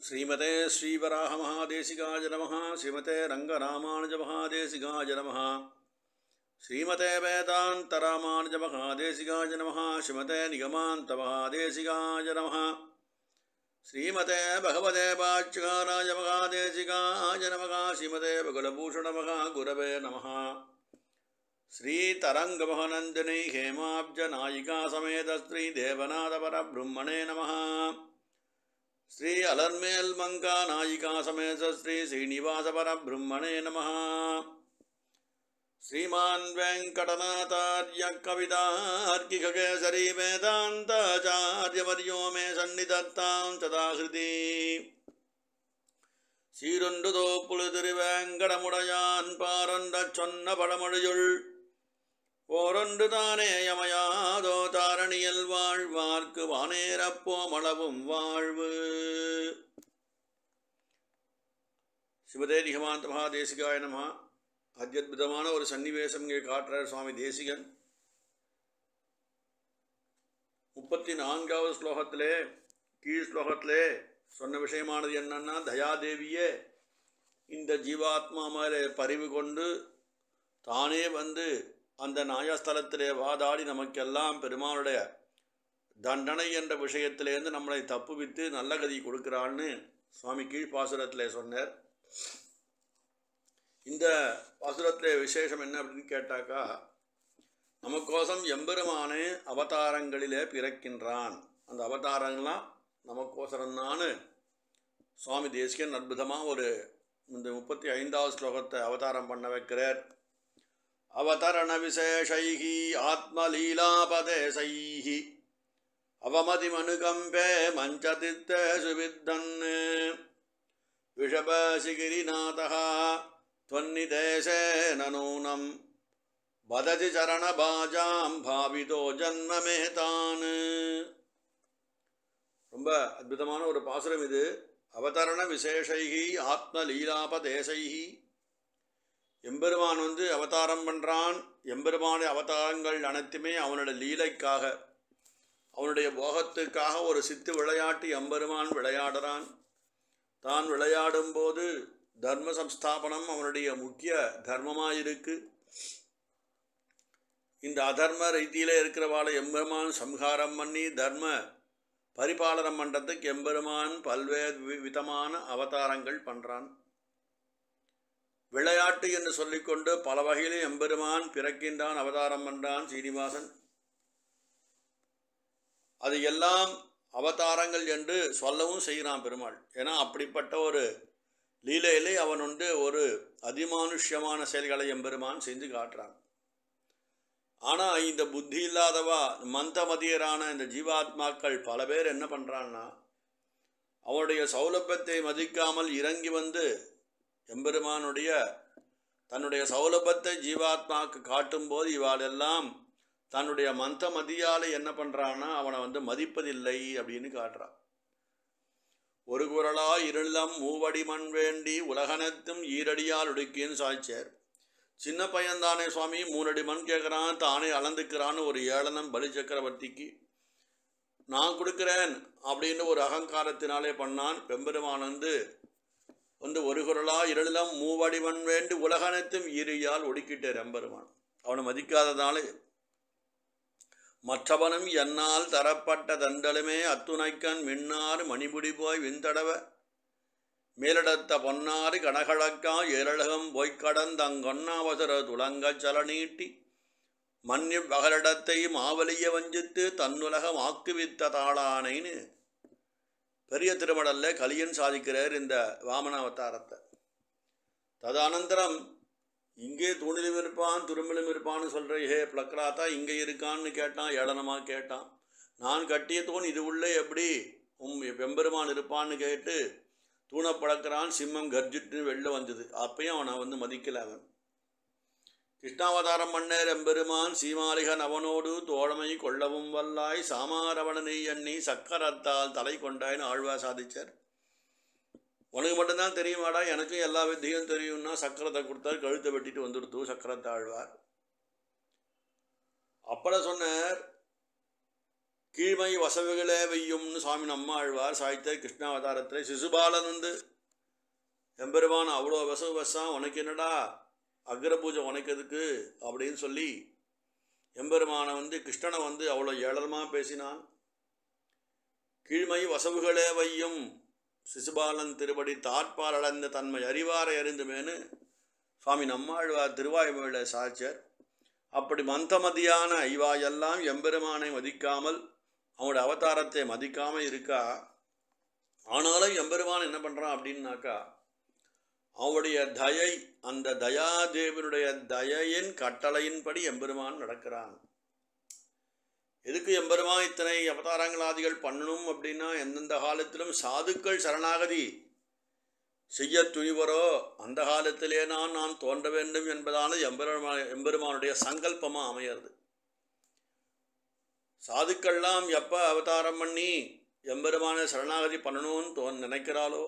श्रीमते श्रीवराहमहादेशिकाय नमः। श्रीमते रङ्गरामानुजमहादेशिकाय नमः। श्रीमते वेदान्तरामानुजमहादेशिकाय नमः। श्रीमते निगमान्तमहादेशिकाय नमः। श्रीमते भगवते वाच्यकाराय महादेशिकाय नमः। श्रीमते बकुलभूषणमहागुरवे नमः। श्रीतरङ्गमहनन्दिनी हेमाब्जनायिका समेत श्रीदेवनाथपरब्रह्मणे नमः। श्री अलर्मेल मंका नायिका समेत श्री श्रीनिवास परब्रह्मणे नमः। श्रीमान वेंकटनाथार्य कवितार्किककेसरी वेदांताचार्यवर्यो मे सन्निधत्तां सदाहृति சீரொன்றுதோ புழுதிருவேங்கடமுடையான் பாரொன்றச் சொன்ன பழமொழியுள் ஓரொன்று தானே யமயாதோ தாரணியல் வாழ்வார்க்கு வானேரப்போமளவும் வாழ்வு. சிவதே நிகமாந்த மகாதேசிகாய நமஹ. அத்யத்புதமான ஒரு சன்னிவேசம் இங்கே காட்டுறார் சுவாமி தேசிகன். 34வது ஸ்லோகத்திலே கீழ் ஸ்லோகத்திலே சொன்ன விஷயமானது என்னன்னா, தயாதேவியே இந்த ஜீவாத்மா மேலே பரிவு கொண்டு தானே வந்து அந்த நியாயஸ்தலத்திலே வாதாடி நமக்கெல்லாம் பெருமானுடைய தண்டனை என்ற விஷயத்திலேருந்து நம்மளை தப்புவித்து நல்ல கதி கொடுக்கிறான்னு சுவாமி கீழ்ப்பாசுரத்திலே சொன்னார். இந்த பாசுரத்திலே விசேஷம் என்ன அப்படின்னு கேட்டாக்கா, நமக்கோசம் எம்பெருமானே அவதாரங்களிலே பிறக்கின்றான். அந்த அவதாரங்கள்லாம் நமக்கோசரம்னான்னு சுவாமி தேசிகன் அற்புதமாக ஒரு இந்த 35வது ஸ்லோகத்தை அவதாரம் பண்ண வைக்கிறார். அவதரண விசேஷைஹி ஆத்மலீலாபதேசைஹி அவமதிமனுகம்பே மஞ்சதித்தேஷு வித்தன் விஷபசிகிரிநாதः त्वन्निदेशेन नूनं वदति चरणबाजां भावितो जन्ममेतान्. ரொம்ப அற்புதமான ஒரு பாசுரம் இது. அவதரண விசேஷைஹி ஆத்மலீலாபதேசைஹி, எம்பெருமான் வந்து அவதாரம் பண்ணுறான். எம்பெருமான அவதாரங்கள் அனைத்துமே அவனுடைய லீலைக்காக, அவனுடைய போகத்துக்காக ஒரு சித்து விளையாட்டு எம்பெருமான் விளையாடுறான். தான் விளையாடும்போது தர்ம சம்ஸ்தாபனம் அவனுடைய முக்கிய தர்மமாயிருக்கு. இந்த அதர்ம ரீதியில் இருக்கிறவாளை எம்பெருமான் சம்ஹாரம் பண்ணி தர்ம பரிபாலனம் பண்ணுறதுக்கு எம்பெருமான் பல்வேறு விதமான அவதாரங்கள் பண்ணுறான். விளையாட்டு என்று சொல்லிக்கொண்டு பல வகையிலே எம்பெருமான் பிறக்கின்றான், அவதாரம் பண்ணுறான் சீனிவாசன். அது எல்லாம் அவதாரங்கள் என்று சொல்லவும் செய்கிறான் பெருமாள். ஏன்னா அப்படிப்பட்ட ஒரு லீலையிலே அவன் வந்து ஒரு அதிமானுஷ்யமான செயல்களை எம்பெருமான் செஞ்சு காட்டுறான். ஆனால் இந்த புத்தி இல்லாதவா மந்தமதியரான இந்த ஜீவாத்மாக்கள் பல பேர் என்ன பண்ணுறான்னா, அவனுடைய சௌலபத்தை மதிக்காமல் இறங்கி வந்து எம்பெருமானுடைய தன்னுடைய சௌலபத்தை ஜீவாத்மாவுக்கு காட்டும்போது இவாளெல்லாம் தன்னுடைய மந்த மதியால் என்ன பண்ணுறான்னா அவனை வந்து மதிப்பதில்லை அப்படின்னு காட்டுறான். ஒரு குரலா இருளம் மூவடி மண் வேண்டி உலகனத்தும் ஈரடியால் உடுக்கின்னு சாய்ச்சார். சின்ன பையன்தானே சுவாமி 3 அடி மண் கேட்குறான், தானே அளந்துக்கிறான்னு ஒரு ஏளனம் பலி சக்கரவர்த்திக்கு. நான் கொடுக்குறேன் அப்படின்னு ஒரு அகங்காரத்தினாலே பண்ணான். பெம்பெருமான் வந்து ஒரு குரலா இருளம் மூவடி மண் வேண்டி உலகனைத்தும் ஈரியால் ஒடுக்கிட்டார் எம்பெருமான். அவனை மதிக்காததாலே மற்றவனும் என்னால் தரப்பட்ட தண்டலுமே அத்துணைக்கண் மின்னாறு மணிபுடி போய் விந்தடவ மேலிடத்த பொன்னாறு கனகழக்கா ஏரழகம் பொய்க்கடந்தங்கொன்னாவசர துளங்கச் சல நீட்டி மன்னி வகலிடத்தை மாவலிய வஞ்சித்து தன்னுலகம் ஆக்குவித்த தாளானைன்னு பெரிய திருமடல்ல கலியன் சாதிக்கிறார் இந்த வாமன அவதாரத்தை. ததானந்தரம் இங்கே தூணிலும் இருப்பான் துரும்பிலும் இருப்பான்னு சொல்கிற ஹே பிளக்ராத்தா இங்கே இருக்கான்னு கேட்டான், ஏளனமாக கேட்டான். நான் கட்டிய தூண் இது உள்ளே எப்படி பெம்பெருமான் இருப்பான்னு கேட்டு தூணை பழக்கிறான். சிம்மம் கர்ஜிட்டு வெளில வந்தது. அப்பயும் அவனை வந்து மதிக்கல. அவன் கிருஷ்ணாவதாரம் மன்னர் எம்பெருமான் சீமாலிகன் அவனோடு தோழமை கொள்ளவும் வல்லாய் சாமாரவணனை எண்ணி சக்கரத்தால் தலை கொண்டாயின்னு ஆழ்வா சாதிச்சார். உனக்கு மட்டும்தான் தெரியுமாடா, எனக்கும் எல்லா வித்தையும் தெரியும்னா சக்கரத்தை கொடுத்தார். கழுத்தை வெட்டிட்டு வந்துடுத்து சக்கரத்தை ஆழ்வார். அப்பட சொன்னார், கீழ்மை வசவுகளே வெய்யும்னு சுவாமி நம்மாழ்வார் சாய்த்த கிருஷ்ணாவதாரத்தில் சிசுபாலன் வந்து எம்பெருமான் அவ்வளோ வசவு வசான், உனக்கு என்னடா அக்ரபூஜை உனக்கு அப்படின்னு சொல்லி எம்பெருமானை வந்து கிருஷ்ணனை வந்து அவ்வளோ ஏளனமாக பேசினான். கீழ்மை வசவுகளே வையும் சிசுபாலன் திருப்படி தாட்பால் அடைந்த தன்மை அறிவாரை அறிந்துமேனு சுவாமி நம்மாழ்வார் திருவாய்மொழியில சாட்சர். அப்படி மந்தமதியான இவாயெல்லாம் எம்பெருமானை மதிக்காமல் அவனோட அவதாரத்தை மதிக்காமல் இருக்கா. ஆனாலும் எம்பெருமான் என்ன பண்ணுறான் அப்படின்னாக்கா, அவனுடைய தயை, அந்த தயாதேவனுடைய தயையின் கட்டளையின்படி எம்பெருமான் நடக்கிறான். எதுக்கு எம்பெருமான் இத்தனை அவதாரங்களாதிகள் பண்ணணும் அப்படின்னா, எந்தெந்த காலத்திலும் சாதுக்கள் சரணாகதி செய்ய துணிவரோ அந்த காலத்திலே நான் தோன்ற வேண்டும் என்பதான எம்பெருமானுடைய சங்கல்பமாக அமையிறது. சாதுக்கள்லாம் எப்போ அவதாரம் பண்ணி எம்பெருமானை சரணாகதி பண்ணணும்னு நினைக்கிறாளோ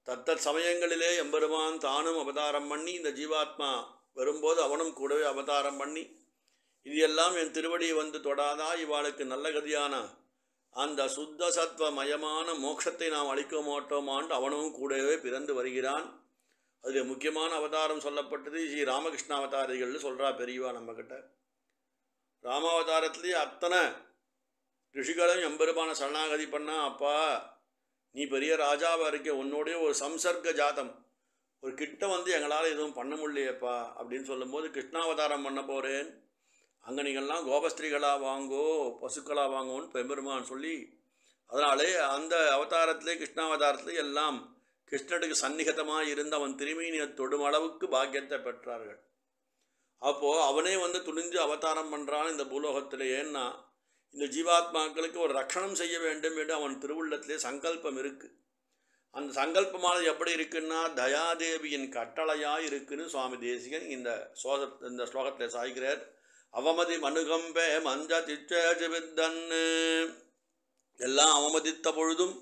தத்தத் சமயங்களிலே எம்பெருமான் தானும் அவதாரம் பண்ணி இந்த ஜீவாத்மா வரும்போது அவனும் கூடவே அவதாரம் பண்ணி இது எல்லாம் என் திருவடியை வந்து தொடாதா, இவாளுக்கு நல்ல கதியான அந்த சுத்த சத்வமயமான மோட்சத்தை நாம் அளிக்க மாட்டோமான்னு அவனும் கூடவே பிறந்து வருகிறான். அதில் முக்கியமான அவதாரம் சொல்லப்பட்டது ஸ்ரீ ராமகிருஷ்ண அவதாரிகள்னு சொல்கிறா பெரியவா நம்மக்கிட்ட. ராமாவதாரத்துலேயே அத்தனை ரிஷிகளும் எம்பெருமான சரணாகதி பண்ணா, அப்பா நீ பெரிய ராஜாவாக இருக்க, உன்னோடைய ஒரு சம்சர்க்க ஜாதம் ஒரு கிட்ட வந்து எங்களால் எதுவும் பண்ண முடியலையப்பா அப்படின்னு சொல்லும்போது, கிருஷ்ணாவதாரம் பண்ண போகிறேன், அங்கே நீங்கள்லாம் கோபஸ்திரீகளாக வாங்கோ பசுக்களாக வாங்கோன்னு பெருமான் சொல்லி, அதனாலே அந்த அவதாரத்திலே கிருஷ்ணாவதாரத்திலே எல்லாம் கிருஷ்ணனுக்கு சந்நிகதமாக இருந்து அவன் திருமீனியை தொடும் அளவுக்கு பாக்கியத்தை பெற்றார்கள். அப்போது அவனே வந்து துணிஞ்சு அவதாரம் பண்ணுறான் இந்த பூலோகத்தில். ஏன்னா இந்த ஜீவாத்மாக்களுக்கு ஒரு ரக்ஷணம் செய்ய வேண்டும் என்று அவன் திருவுள்ளத்திலே சங்கல்பம் இருக்குது. அந்த சங்கல்பமானது எப்படி இருக்குன்னா தயாதேவியின் கட்டளையாக இருக்குன்னு சுவாமி தேசிகன் இந்த ஸ்லோகத்தில் சாய்கிறார். அவமதி மனுகம்பே மஞ்ச திச்சேஜவித்தன்னு, எல்லாம் அவமதித்த பொழுதும்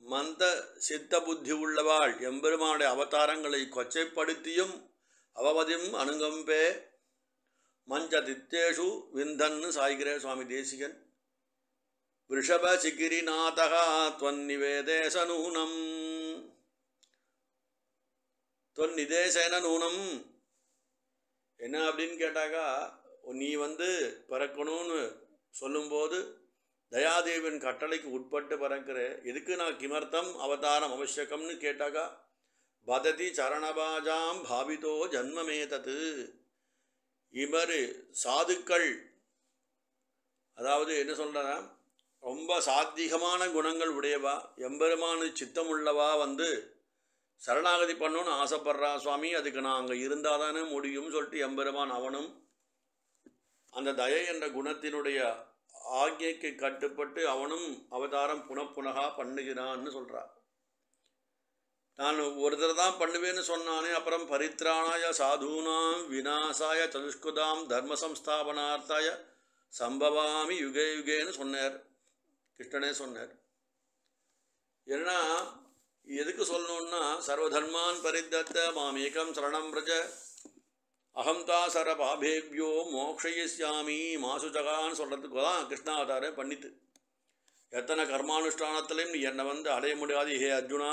மந்த சித்த புத்தி உள்ளவாள் எம்பெருமானுடைய அவதாரங்களை கொச்சைப்படுத்தியும் அவமதியும் அனுகம்பே மஞ்ச தித்தேஷு விந்தன்னு சாய்கிறேன் சுவாமி தேசிகன். ரிஷப சிகிரிநாதகா தொன்னிவேதேச நூனம் தொன்னிதேசேன நூனம். என்ன அப்படின்னு கேட்டாக்கா, நீ வந்து பிறக்கணும்னு சொல்லும்போது தயாதேவின் கட்டளைக்கு உட்பட்டு பிறக்கிற, எதுக்கு நான் கிமர்த்தம் அவதாரம் அவசியக்கம்னு கேட்டாக்கா, பததி சரணபாஜாம் பாவிதோ ஜன்மமே தத்து. இவர் சாதுக்கள், அதாவது என்ன சொல்கிறா, ரொம்ப சாத்வீகமான குணங்கள் உடையவா எம்பெருமானு சித்தம் உள்ளவா வந்து சரணாகதி பண்ணணும்னு ஆசைப்படுறா சுவாமி, அதுக்கு நான் அங்கே இருந்தால் தானே முடியும்னு சொல்லிட்டு எம்பெருமான் அவனும் அந்த தயை என்ற குணத்தினுடைய ஆக்ஞைக்கு கட்டுப்பட்டு அவனும் அவதாரம் புனப்புனகா பண்ணுகிறான்னு சொல்கிறார். நான் ஒரு தடவை தான் பண்ணுவேன்னு சொன்னானே, அப்புறம் பரித்ராணாய சாதூனாம் விநாசாய சதுஷ்குதாம் தர்ம சம்ஸ்தாபனார்த்தாய சம்பவாமி யுகே யுகேன்னு சொன்னார், கிருஷ்ணனே சொன்னார். ஏன்னா எதுக்கு சொல்லணுன்னா, சர்வதர்மான் பரித்தத்த மாமேகம் சரணம் பிரஜ அகம்தா சர பாபேபியோ மோக்ஷயிஸ்யாமி மாசுஜகான்னு சொல்கிறதுக்கு தான் கிருஷ்ணாவதாரம் பண்ணித்து. எத்தனை கர்மானுஷ்டானத்திலையும் நீ என்னை வந்து அடைய முடியாது ஹே அர்ஜுனா,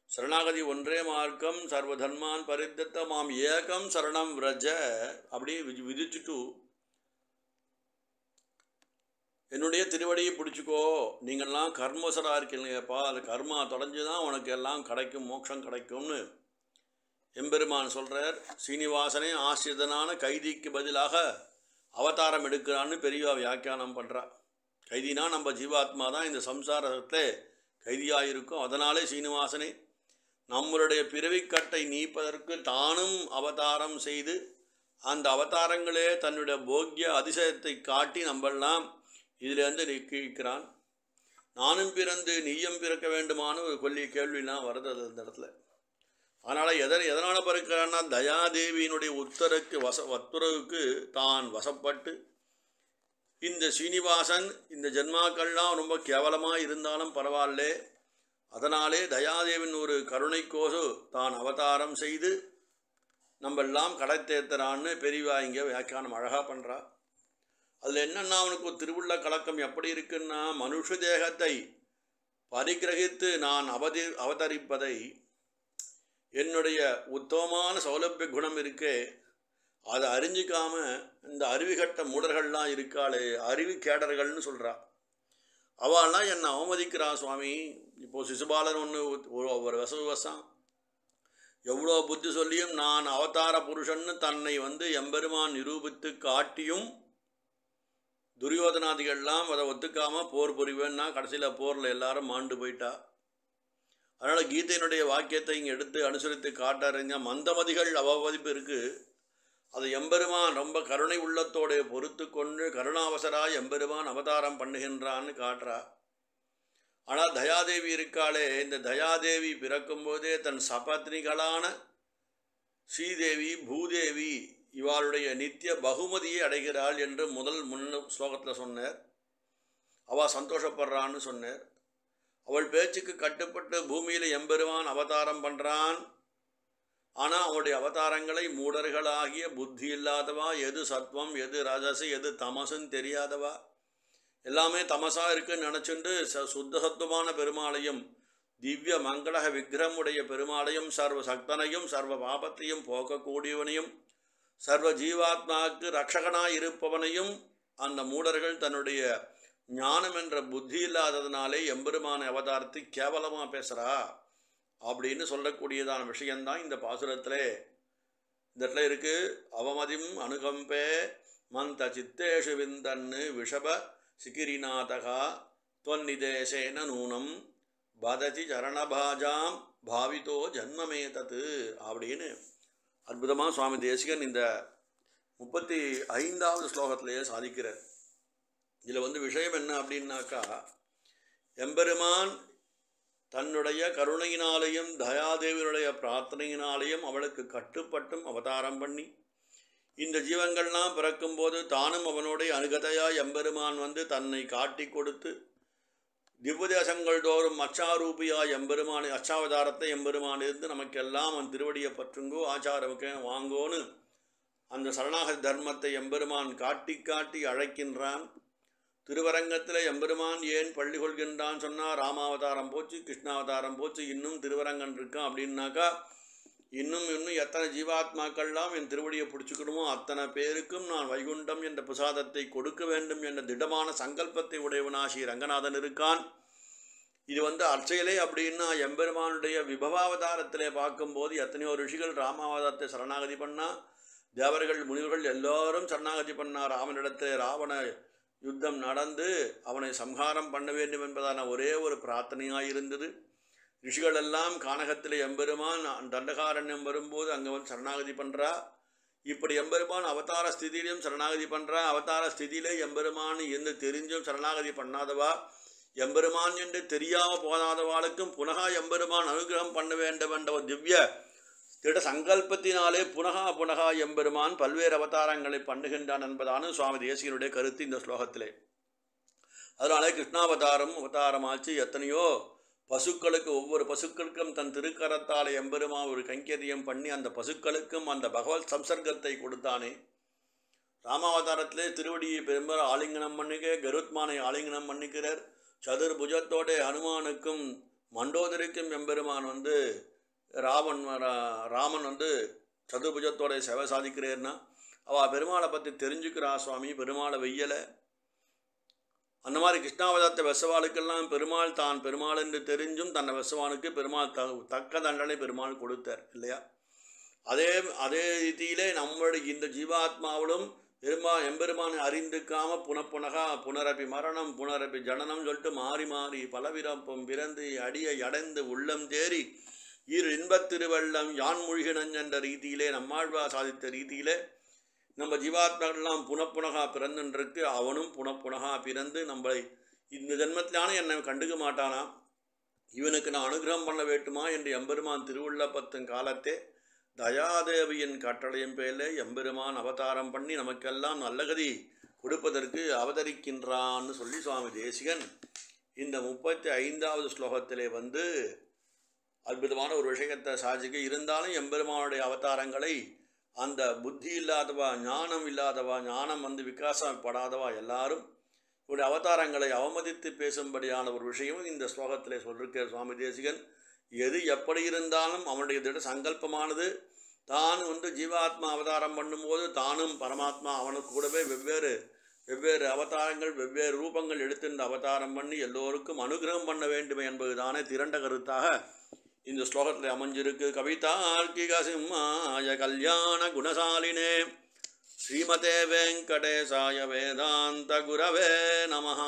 சரணாகதி ஒன்றே மார்க்கம், சர்வதர்மான் பரித்தத்த மாம் ஏகம் சரணம் விரஜ அப்படி விதிச்சுட்டு என்னுடைய திருவடியை பிடிச்சிக்கோ, நீங்கள்லாம் கர்மோசராக இருக்கீங்கப்பா, அது கர்மா தொடஞ்சு தான் உனக்கு எல்லாம் கிடைக்கும், மோட்சம் கிடைக்கும்னு எம்பெருமான் சொல்கிறார். சீனிவாசனே ஆசிரியனான கைதிக்கு பதிலாக அவதாரம் எடுக்கிறான்னு பெரியவா வியாக்கியானம் பண்ணுறா. கைதினா நம்ம ஜீவாத்மா தான் இந்த சம்சாரத்தை கைதியாக இருக்கும். அதனாலே சீனிவாசனே நம்மளுடைய பிறவிக்கட்டை நீப்பதற்கு தானும் அவதாரம் செய்து அந்த அவதாரங்களே தன்னுடைய போக்கிய அதிசயத்தை காட்டி நம்மெல்லாம் இதிலேருந்து நீக்கிறான். நானும் பிறந்து நீயும் பிறக்க வேண்டுமான ஒரு கேள்விலாம் வருது அந்த இடத்துல. அதனால் எதனால் பிறக்கிறான்னா, தயாதேவியினுடைய உத்தரவுக்கு தான் வசப்பட்டு இந்த சீனிவாசன் இந்த ஜென்மாக்கள்லாம் ரொம்ப கேவலமாக இருந்தாலும் பரவாயில்ல, அதனாலே தயாதேவின் ஒரு கருணைக்கோசு தான் அவதாரம் செய்து நம்மெல்லாம் கடை தேர்த்துறான்னு பெரியவா இங்கே வியாக்கியானம் அழகாக பண்ணுறா. அதில் என்னென்னா அவனுக்கு ஒரு திருவுள்ள கலக்கம் எப்படி இருக்குன்னா, மனுஷ தேகத்தை பரிகிரகித்து நான் அவதரிப்பதை என்னுடைய உத்தமமான சௌலபிய குணம் இருக்கே அதை அறிஞ்சிக்காம இந்த அருவிகட்ட மூடர்கள்லாம் இருக்காளே, அருவி கேடர்கள்னு சொல்கிறா, அவள்லாம் என்னை அவமதிக்கிறா சுவாமி. இப்போது சிசுபாலன் ஒரு வசவசான் எவ்வளோ புத்தி சொல்லியும் நான் அவதார புருஷன்னு தன்னை எம்பெருமான் நிரூபித்து காட்டியும் துரியோதனாதிகள்லாம் அதை ஒத்துக்காமல் போர் புரிவேன்னா கடைசியில் போரில் எல்லாரும் மாண்டு போயிட்டா. அதனால் கீதையினுடைய வாக்கியத்தை இங்கே எடுத்து அனுசரித்து காட்டாருங்க. மந்தமதிகள் அவமதிப்பு இருக்குது, அதை எம்பெருமான் ரொம்ப கருணை உள்ளத்தோடு பொறுத்து கொண்டு கருணாவசராய் எம்பெருமான் அவதாரம் பண்ணுகின்றான்னு காட்டுறா. ஆனால் தயாதேவி இருக்காளே, இந்த தயாதேவி பிறக்கும்போதே தன் சபத்னிகளான ஸ்ரீதேவி பூதேவி இவாளுடைய நித்திய பகுமதியை அடைகிறாள் என்று முன்ன ஸ்லோகத்தில் சொன்னார். அவள் சந்தோஷப்படுறான்னு சொன்னார். அவள் பேச்சுக்கு கட்டுப்பட்டு பூமியில் எம்பெருமான் அவதாரம் பண்ணுறான். ஆனால் அவளுடைய அவதாரங்களை மூடர்களாகிய புத்தி இல்லாதவா, எது சத்வம் எது ரஜசு எது தமசுன்னு தெரியாதவா, எல்லாமே தமசாக இருக்குன்னு நினச்சிண்டு சுத்த சத்துவமான பெருமாளையும் திவ்ய மங்களக விக்கிரமுடைய பெருமாளையும் சர்வ சக்தனையும் சர்வ பாபத்தையும் போக்கக்கூடியவனையும் சர்வ ஜீவாத்மாவுக்கு ரட்சகனாய் இருப்பவனையும் அந்த மூடர்கள் தன்னுடைய ஞானம் என்ற புத்தி இல்லாததுனாலே எம்பெருமான அவதாரத்தை கேவலமாக பேசுகிறா அப்படின்னு சொல்லக்கூடியதான விஷயந்தான் இந்த பாசுரத்திலே இந்த இடத்துல இருக்குது. அவமதிம் அனுகம்பே மந்த சித்தேஷு விந்தன்னு விஷப சிகிரிநாதகா தொன்னிதேசேன நூனம் பததி சரணபாஜாம் பாவித்தோ ஜன்மமேதத்து அப்படின்னு அற்புதமாக சுவாமி தேசிகன் இந்த 35வது ஸ்லோகத்திலேயே சாதிக்கிறார். இதில் விஷயம் என்ன அப்படின்னாக்கா, எம்பெருமான் தன்னுடைய கருணையினாலேயும் தயாதேவியுடைய பிரார்த்தனையினாலேயும் அவளுக்கு கட்டுப்பட்டும் அவதாரம் பண்ணி இந்த ஜீவங்கள்லாம் பிறக்கும்போது தானும் அவனுடைய அனுகதையாய் எம்பெருமான் தன்னை காட்டி கொடுத்து திவ்யதேசங்கள் தோறும் அச்சாரூபியாய் எம்பெருமான் அச்சாவதாரத்தை எம்பெருமான் இருந்து நமக்கெல்லாம் அவன் திருவடியை பற்றுங்கோ ஆச்சாரமுக்கே வாங்கோன்னு அந்த சரணாகதி தர்மத்தை எம்பெருமான் காட்டி காட்டி அழைக்கின்றான். திருவரங்கத்தில் எம்பெருமான் ஏன் பள்ளி கொள்கின்றான் சொன்னால், ராமாவதாரம் போச்சு, கிருஷ்ணாவதாரம் போச்சு, இன்னும் திருவரங்கன் இருக்கான் அப்படின்னாக்கா இன்னும் எத்தனை ஜீவாத்மாக்கள்லாம் என் திருவடியை பிடிச்சிக்கணுமோ அத்தனை பேருக்கும் நான் வைகுண்டம் என்ற பிரசாதத்தை கொடுக்க வேண்டும் என்ற திடமான சங்கல்பத்தை உடையவனா ஸ்ரீ ரங்கநாதன் இருக்கான். இது அர்ச்சையிலே அப்படின்னா எம்பெருமானுடைய விபவாவதாரத்திலே பார்க்கும்போது எத்தனையோ ரிஷிகள் ராமாவதாரத்தை சரணாகதி பண்ணா, தேவர்கள் முனிவர்கள் எல்லோரும் சரணாகதி பண்ணா. ராமனிடத்தில் ராவண யுத்தம் நடந்து அவனை சம்ஹாரம் பண்ண வேண்டும் என்பதான ஒரே ஒரு பிரார்த்தனையாக இருந்தது. ரிஷிகள் எல்லாம் கானகத்தில் எம்பெருமான் தண்டகாரண்யம் வரும்போது அங்கே சரணாகதி பண்ணுறா. இப்படி எம்பெருமான் அவதார ஸ்திதியிலையும் சரணாகதி பண்ணுறா. அவதார ஸ்திதியிலே எம்பெருமான் என்று தெரிஞ்சும் சரணாகதி பண்ணாதவா, எம்பெருமான் என்று தெரியாமல் போதாதவாளுக்கும் புனகா எம்பெருமான் அனுகிரகம் பண்ண வேண்டும் என்ற ஒரு திவ்ய திட சங்கல்பத்தினாலே புனகா எம்பெருமான் பல்வேறு அவதாரங்களை பண்ணுகின்றான் என்பதான சுவாமி தேசிகனுடைய கருத்து இந்த ஸ்லோகத்திலே. அதனாலே கிருஷ்ணாவதாரம் அவதாரமாச்சு. எத்தனையோ பசுக்களுக்கு ஒவ்வொரு பசுக்களுக்கும் தன் திருக்கரத்தால் எம்பெருமான் ஒரு கைங்கரியம் பண்ணி அந்த பசுக்களுக்கும் அந்த பகவத் சம்சர்க்கத்தை கொடுத்தானே. ராமாவதாரத்திலே திருவடியை பெரும்பாலும் ஆலிங்கனம் பண்ணிக்க கருத்மானை ஆலிங்கனம் பண்ணிக்கிறார். சதுர்புஜத்தோட ஹனுமானுக்கும் மண்டோதரிக்கும் எம்பெருமான் ராமன் சதுர்புஜத்தோட சேவை சாதிக்கிறேன்னா அவள் பெருமாளை பற்றி தெரிஞ்சுக்கிறா. சுவாமி பெருமாளை வெய்யலை. அந்த மாதிரி கிருஷ்ணாவதாரத்தை வெசவாளுக்கெல்லாம் பெருமாள் தான் பெருமாள் என்று தெரிஞ்சும் தன்னை வெசவானுக்கு பெருமாள் தக்க தண்டனை பெருமாள் கொடுத்தார் இல்லையா? அதே ரீதியிலே நம்மளுடைய இந்த ஜீவாத்மாவிலும் எம்பெருமானை அறிந்துக்காம புனரப்பி மரணம் புனரப்பி ஜனனம் சொல்லிட்டு மாறி மாறி பலவிரப்பும் பிறந்து அடியை அடைந்து உள்ளம் தேறி இரு இன்பத்திருவெள்ளம் யான் மூழ்கினன் என்ற ரீதியிலே நம்மாழ்வா சாதித்த ரீதியிலே நம்ம ஜீவாத்மாக்கள்லாம் புனப்புனகா பிறந்துன்றிருக்கு. அவனும் புனப்புனகா பிறந்து நம்மளை இந்த ஜென்மத்திலான என்னை கண்டுக்க மாட்டானா, இவனுக்கு நான் அனுகிரகம் பண்ண வேண்டுமா என்று எம்பெருமான் திருவுள்ள 10 காலத்தே தயாதேவியின் கட்டளையும் பேரில் எம்பெருமான் அவதாரம் பண்ணி நமக்கெல்லாம் நல்லகதி கொடுப்பதற்கு அவதரிக்கின்றான்னு சொல்லி சுவாமி தேசிகன் இந்த 35வது ஸ்லோகத்திலே அற்புதமான ஒரு விஷயத்தை சாதிக்க இருந்தாலும் எம்பெருமானுடைய அவதாரங்களை அந்த புத்தி இல்லாதவா, ஞானம் இல்லாதவா, ஞானம் விகாசப்படாதவா எல்லாரும் இவருடைய அவதாரங்களை அவமதித்து பேசும்படியான ஒரு விஷயமும் இந்த ஸ்லோகத்திலே சொல்லியிருக்கார் சுவாமி தேசிகன். எது எப்படி இருந்தாலும் அவனுடைய திட சங்கல்பமானது தான் ஜீவாத்மா அவதாரம் பண்ணும்போது தானும் பரமாத்மா அவனுக்கு கூடவே வெவ்வேறு அவதாரங்கள் வெவ்வேறு ரூபங்கள் எடுத்துட்டு அவதாரம் பண்ணி எல்லோருக்கும் அனுகிரகம் பண்ண வேண்டும் என்பது தானே திரண்ட கருத்தாக இந்த ஸ்லோகத்தில் அமைஞ்சிருக்கு. கவிதார்க்கிக சிம்மாய கல்யாண குணசாலினே ஸ்ரீமதே வெங்கடேசாய வேதாந்த குரவே நமஹ.